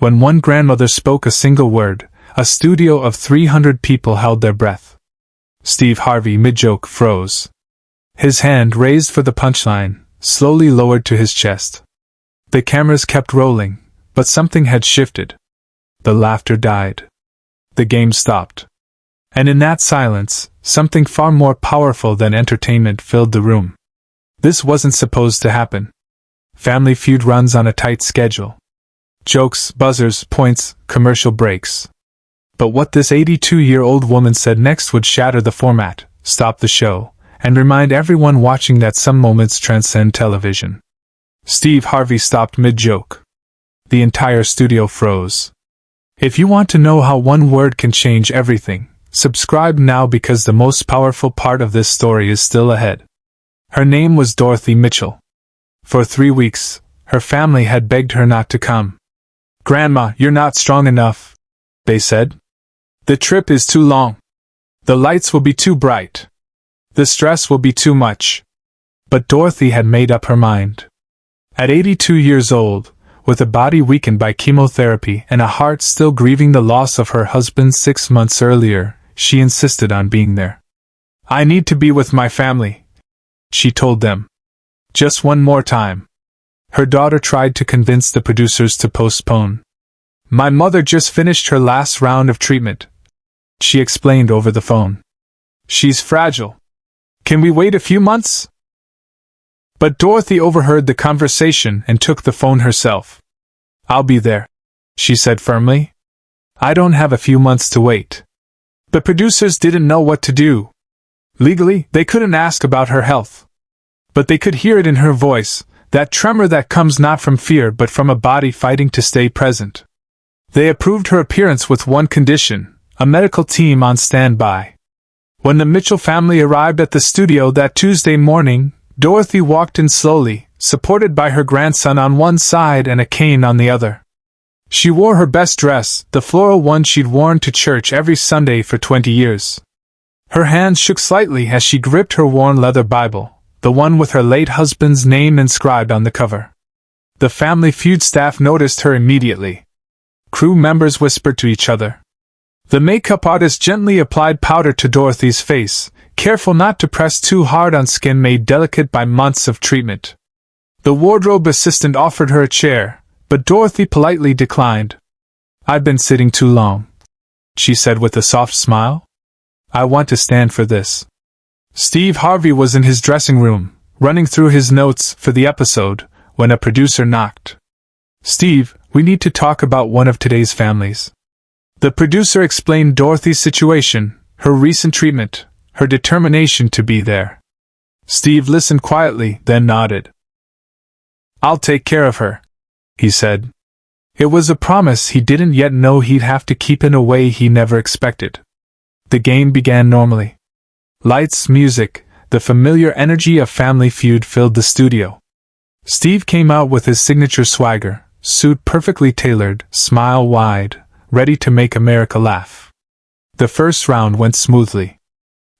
When one grandmother spoke a single word, a studio of 300 people held their breath. Steve Harvey mid-joke froze. His hand raised for the punchline, slowly lowered to his chest. The cameras kept rolling, but something had shifted. The laughter died. The game stopped. And in that silence, something far more powerful than entertainment filled the room. This wasn't supposed to happen. Family Feud runs on a tight schedule. Jokes, buzzers, points, commercial breaks. But what this 82-year-old woman said next would shatter the format, stop the show, and remind everyone watching that some moments transcend television. Steve Harvey stopped mid-joke. The entire studio froze. If you want to know how one word can change everything, subscribe now because the most powerful part of this story is still ahead. Her name was Dorothy Mitchell. For 3 weeks, her family had begged her not to come. "Grandma, you're not strong enough," they said. "The trip is too long. The lights will be too bright. The stress will be too much." But Dorothy had made up her mind. At 82 years old, with a body weakened by chemotherapy and a heart still grieving the loss of her husband 6 months earlier, she insisted on being there. "I need to be with my family," she told them. Just one more time. Her daughter tried to convince the producers to postpone. "My mother just finished her last round of treatment," she explained over the phone. "She's fragile. Can we wait a few months?" But Dorothy overheard the conversation and took the phone herself. "I'll be there," she said firmly. "I don't have a few months to wait." The producers didn't know what to do. Legally, they couldn't ask about her health. But they could hear it in her voice, that tremor that comes not from fear but from a body fighting to stay present. They approved her appearance with one condition: a medical team on standby. When the Mitchell family arrived at the studio that Tuesday morning, Dorothy walked in slowly, supported by her grandson on one side and a cane on the other. She wore her best dress, the floral one she'd worn to church every Sunday for 20 years. Her hands shook slightly as she gripped her worn leather Bible, the one with her late husband's name inscribed on the cover. The Family Feud staff noticed her immediately. Crew members whispered to each other. The makeup artist gently applied powder to Dorothy's face, careful not to press too hard on skin made delicate by months of treatment. The wardrobe assistant offered her a chair, but Dorothy politely declined. "I've been sitting too long," she said with a soft smile. "I want to stand for this." Steve Harvey was in his dressing room, running through his notes for the episode, when a producer knocked. "Steve, we need to talk about one of today's families." The producer explained Dorothy's situation, her recent treatment, her determination to be there. Steve listened quietly, then nodded. "I'll take care of her," he said. It was a promise he didn't yet know he'd have to keep in a way he never expected. The game began normally. Lights, music, the familiar energy of Family Feud filled the studio. Steve came out with his signature swagger, suit perfectly tailored, smile wide, ready to make America laugh. The first round went smoothly.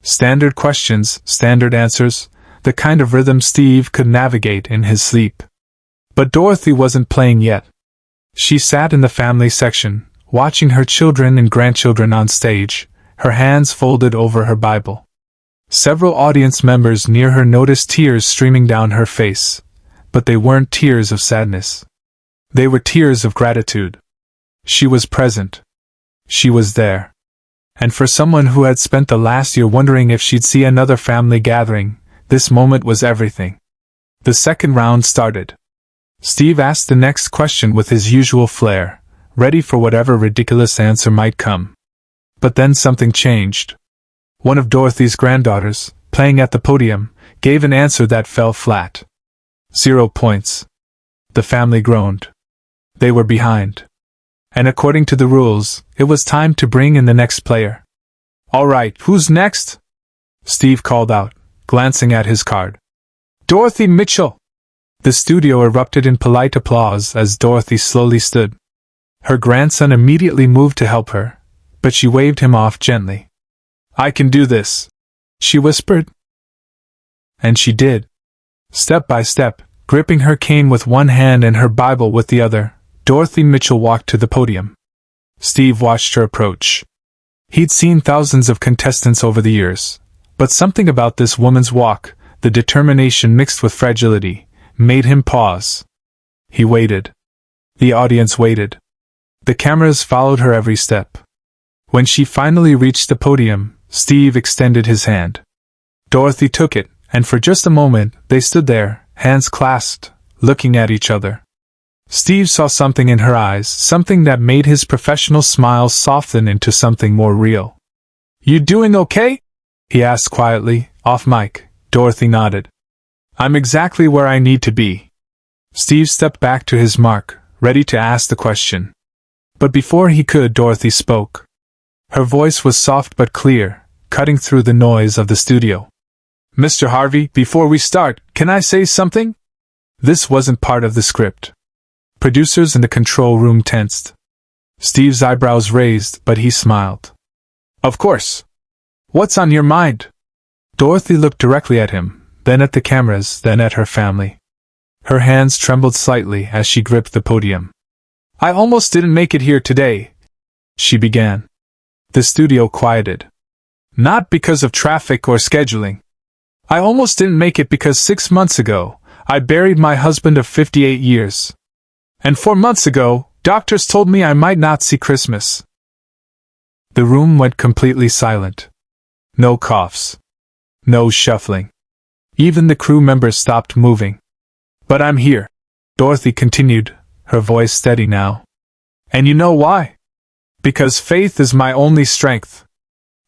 Standard questions, standard answers, the kind of rhythm Steve could navigate in his sleep. But Dorothy wasn't playing yet. She sat in the family section, watching her children and grandchildren on stage, her hands folded over her Bible. Several audience members near her noticed tears streaming down her face, but they weren't tears of sadness. They were tears of gratitude. She was present. She was there. And for someone who had spent the last year wondering if she'd see another family gathering, this moment was everything. The second round started. Steve asked the next question with his usual flair, ready for whatever ridiculous answer might come. But then something changed. One of Dorothy's granddaughters, playing at the podium, gave an answer that fell flat. 0 points. The family groaned. They were behind. And according to the rules, it was time to bring in the next player. "All right, who's next?" Steve called out, glancing at his card. "Dorothy Mitchell!" The studio erupted in polite applause as Dorothy slowly stood. Her grandson immediately moved to help her, but she waved him off gently. "I can do this," she whispered. And she did. Step by step, gripping her cane with one hand and her Bible with the other, Dorothy Mitchell walked to the podium. Steve watched her approach. He'd seen thousands of contestants over the years, but something about this woman's walk, the determination mixed with fragility, made him pause. He waited. The audience waited. The cameras followed her every step. When she finally reached the podium, Steve extended his hand. Dorothy took it, and for just a moment, they stood there, hands clasped, looking at each other. Steve saw something in her eyes, something that made his professional smile soften into something more real. "You doing okay?" he asked quietly, off mic. Dorothy nodded. "I'm exactly where I need to be." Steve stepped back to his mark, ready to ask the question. But before he could, Dorothy spoke. Her voice was soft but clear, cutting through the noise of the studio. "Mr. Harvey, before we start, can I say something?" This wasn't part of the script. Producers in the control room tensed. Steve's eyebrows raised, but he smiled. "Of course. What's on your mind?" Dorothy looked directly at him, then at the cameras, then at her family. Her hands trembled slightly as she gripped the podium. "I almost didn't make it here today," she began. The studio quieted. "Not because of traffic or scheduling. I almost didn't make it because 6 months ago, I buried my husband of 58 years. And 4 months ago, doctors told me I might not see Christmas." The room went completely silent. No coughs. No shuffling. Even the crew members stopped moving. "But I'm here," Dorothy continued, her voice steady now. "And you know why? Because faith is my only strength."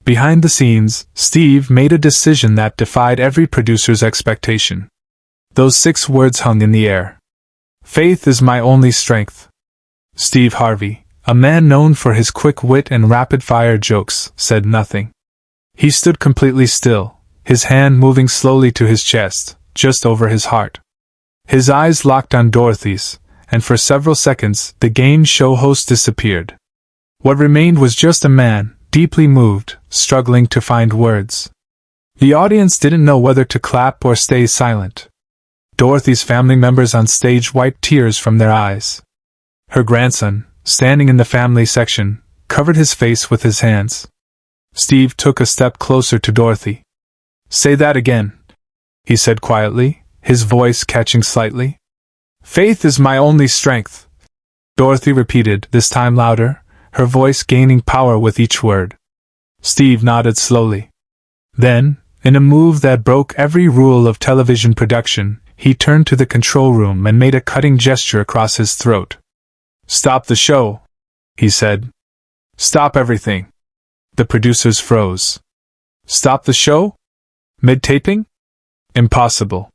Behind the scenes, Steve made a decision that defied every producer's expectation. Those 6 words hung in the air. "Faith is my only strength." Steve Harvey, a man known for his quick wit and rapid-fire jokes, said nothing. He stood completely still, his hand moving slowly to his chest, just over his heart. His eyes locked on Dorothy's, and for several seconds the game show host disappeared. What remained was just a man, deeply moved, struggling to find words. The audience didn't know whether to clap or stay silent. Dorothy's family members on stage wiped tears from their eyes. Her grandson, standing in the family section, covered his face with his hands. Steve took a step closer to Dorothy. "Say that again," he said quietly, his voice catching slightly. "Faith is my only strength," Dorothy repeated, this time louder, her voice gaining power with each word. Steve nodded slowly. Then, in a move that broke every rule of television production, he turned to the control room and made a cutting gesture across his throat. "Stop the show," he said. "Stop everything." The producers froze. Stop the show? Mid-taping? Impossible.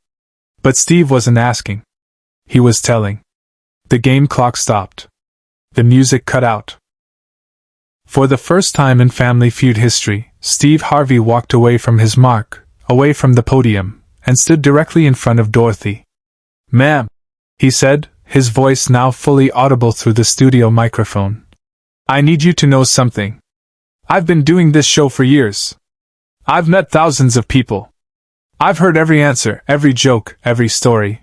But Steve wasn't asking. He was telling. The game clock stopped. The music cut out. For the first time in Family Feud history, Steve Harvey walked away from his mark, away from the podium, and stood directly in front of Dorothy. "Ma'am," he said, his voice now fully audible through the studio microphone. "I need you to know something. I've been doing this show for years. I've met thousands of people. I've heard every answer, every joke, every story.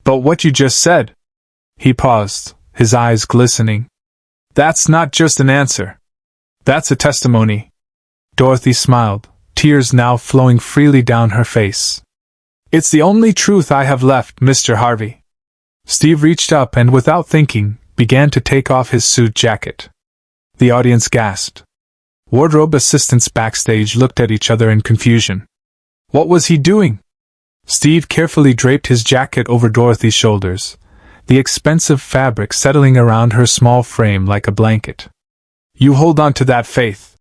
But what you just said..." He paused, his eyes glistening. "That's not just an answer. That's a testimony." Dorothy smiled, tears now flowing freely down her face. "It's the only truth I have left, Mr. Harvey." Steve reached up and, without thinking, began to take off his suit jacket. The audience gasped. Wardrobe assistants backstage looked at each other in confusion. What was he doing? Steve carefully draped his jacket over Dorothy's shoulders, the expensive fabric settling around her small frame like a blanket. "You hold on to that faith,"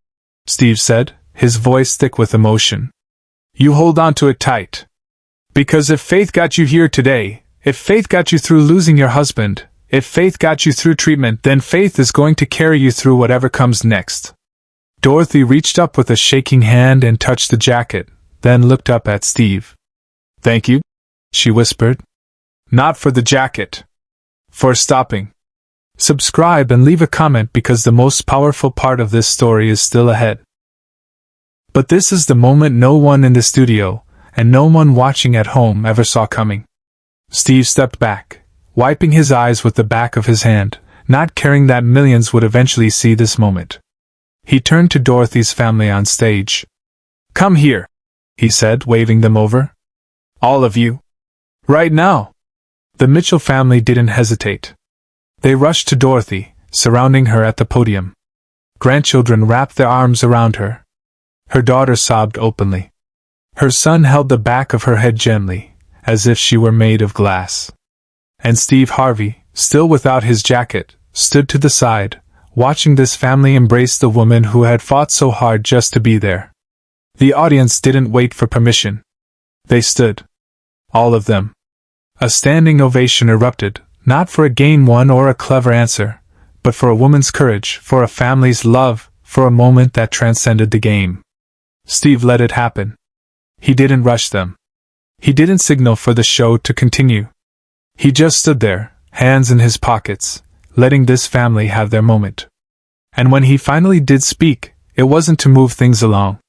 Steve said, his voice thick with emotion. "You hold on to it tight. Because if faith got you here today, if faith got you through losing your husband, if faith got you through treatment, then faith is going to carry you through whatever comes next." Dorothy reached up with a shaking hand and touched the jacket, then looked up at Steve. "Thank you," she whispered. "Not for the jacket. For stopping." Subscribe and leave a comment because the most powerful part of this story is still ahead. But this is the moment no one in the studio, and no one watching at home ever saw coming. Steve stepped back, wiping his eyes with the back of his hand, not caring that millions would eventually see this moment. He turned to Dorothy's family on stage. "Come here," he said, waving them over. "All of you. Right now." The Mitchell family didn't hesitate. They rushed to Dorothy, surrounding her at the podium. Grandchildren wrapped their arms around her. Her daughter sobbed openly. Her son held the back of her head gently, as if she were made of glass. And Steve Harvey, still without his jacket, stood to the side, watching this family embrace the woman who had fought so hard just to be there. The audience didn't wait for permission. They stood. All of them. A standing ovation erupted, not for a game won or a clever answer, but for a woman's courage, for a family's love, for a moment that transcended the game. Steve let it happen. He didn't rush them. He didn't signal for the show to continue. He just stood there, hands in his pockets, letting this family have their moment. And when he finally did speak, it wasn't to move things along.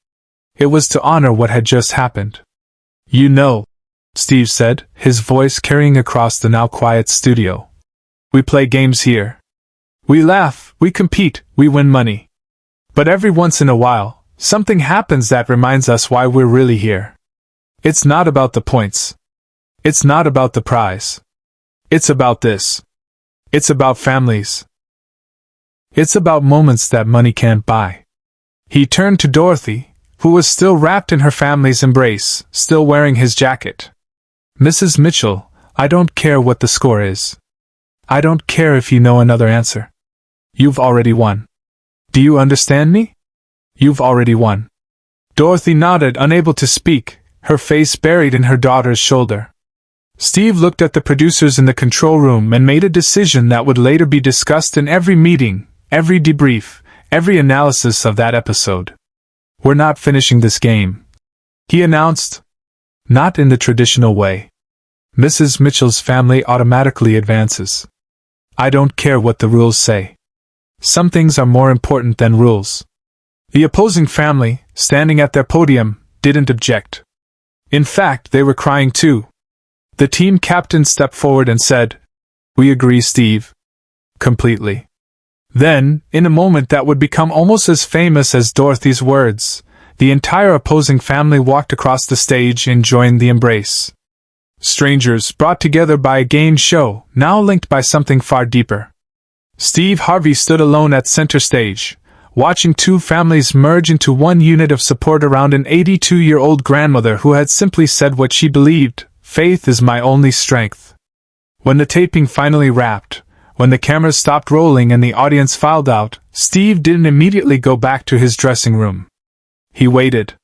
It was to honor what had just happened. "You know," Steve said, his voice carrying across the now quiet studio. "We play games here. We laugh, we compete, we win money. But every once in a while, something happens that reminds us why we're really here. It's not about the points. It's not about the prize. It's about this. It's about families. It's about moments that money can't buy." He turned to Dorothy, who was still wrapped in her family's embrace, still wearing his jacket. "Mrs. Mitchell, I don't care what the score is. I don't care if you know another answer. You've already won. Do you understand me? You've already won." Dorothy nodded, unable to speak, her face buried in her daughter's shoulder. Steve looked at the producers in the control room and made a decision that would later be discussed in every meeting, every debrief, every analysis of that episode. "We're not finishing this game," he announced. "Not in the traditional way. Mrs. Mitchell's family automatically advances. I don't care what the rules say. Some things are more important than rules." The opposing family, standing at their podium, didn't object. In fact, they were crying too. The team captain stepped forward and said, "We agree, Steve." Completely. Then, in a moment that would become almost as famous as Dorothy's words, the entire opposing family walked across the stage and joined the embrace. Strangers brought together by a game show, now linked by something far deeper. Steve Harvey stood alone at center stage, watching two families merge into one unit of support around an 82-year-old grandmother who had simply said what she believed: "Faith is my only strength." When the taping finally wrapped, when the cameras stopped rolling and the audience filed out, Steve didn't immediately go back to his dressing room. He waited.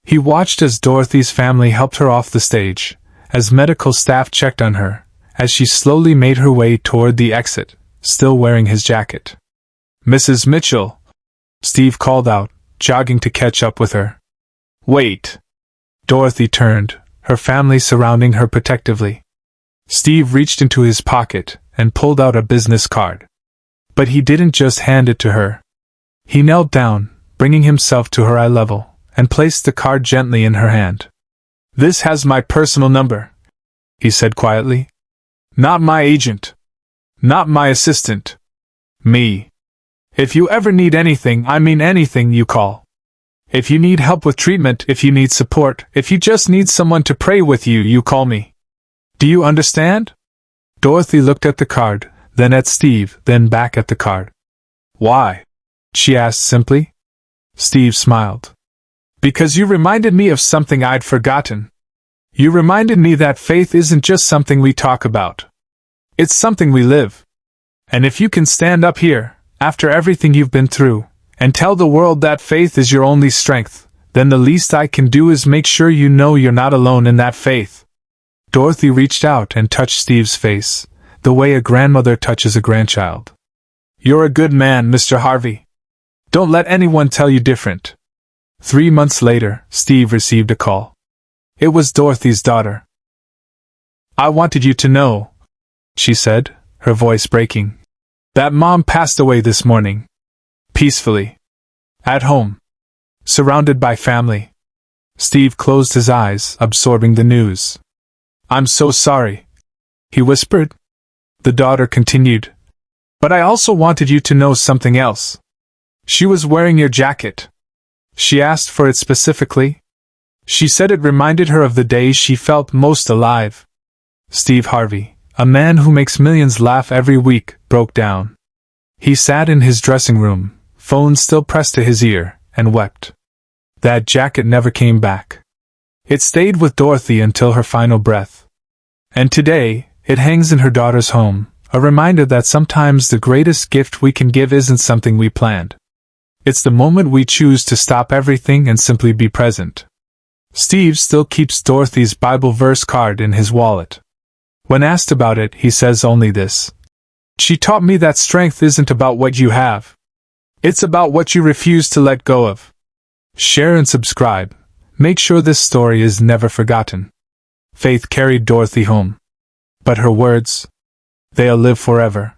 He watched as Dorothy's family helped her off the stage, as medical staff checked on her, as she slowly made her way toward the exit, still wearing his jacket. "Mrs. Mitchell," Steve called out, jogging to catch up with her. "Wait." Dorothy turned, her family surrounding her protectively. Steve reached into his pocket and pulled out a business card. But he didn't just hand it to her. He knelt down, bringing himself to her eye level, and placed the card gently in her hand. "This has my personal number," he said quietly. "Not my agent. Not my assistant. Me. If you ever need anything, I mean anything, you call. If you need help with treatment, if you need support, if you just need someone to pray with you, you call me. Do you understand?" Dorothy looked at the card, then at Steve, then back at the card. "Why?" she asked simply. Steve smiled. "Because you reminded me of something I'd forgotten. You reminded me that faith isn't just something we talk about. It's something we live. And if you can stand up here, after everything you've been through, and tell the world that faith is your only strength, then the least I can do is make sure you know you're not alone in that faith." Dorothy reached out and touched Steve's face, the way a grandmother touches a grandchild. "You're a good man, Mr. Harvey. Don't let anyone tell you different." 3 months later, Steve received a call. It was Dorothy's daughter. "I wanted you to know," she said, her voice breaking, "that Mom passed away this morning. Peacefully. At home. Surrounded by family." Steve closed his eyes, absorbing the news. "I'm so sorry," he whispered. The daughter continued, But I also wanted you to know something else. She was wearing your jacket. She asked for it specifically. She said it reminded her of the days she felt most alive. Steve Harvey, a man who makes millions laugh every week, broke down. He sat in his dressing room, phone still pressed to his ear, and wept. That jacket never came back. It stayed with Dorothy until her final breath. And today, it hangs in her daughter's home, a reminder that sometimes the greatest gift we can give isn't something we planned. It's the moment we choose to stop everything and simply be present. Steve still keeps Dorothy's Bible verse card in his wallet. When asked about it, he says only this: "She taught me that strength isn't about what you have. It's about what you refuse to let go of." Share and subscribe. Make sure this story is never forgotten. Faith carried Dorothy home. But her words, they'll live forever.